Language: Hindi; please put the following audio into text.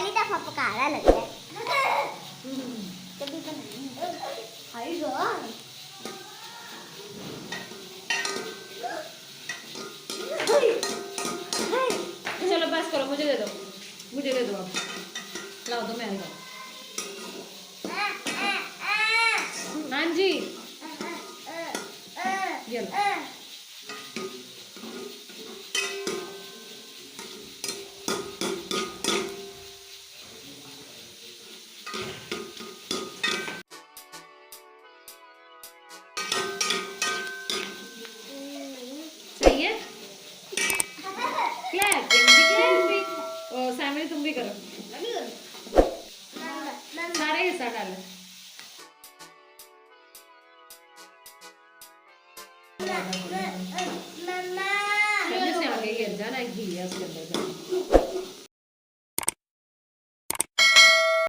पहली दफा पका रहा लगता है। कभी बनाई हाय गो। चलो बस करो, मुझे दे दो, मुझे दे दो, आप लाओ दो, मैं लाओ। हाँ जी ये लो। सही है, क्लैपिंग भी क्लैपिंग। और सैमरी तुम भी करो, सारे हिस्सा डालो। मम्मा से आगे गिर जाना, घी है उसके अंदर।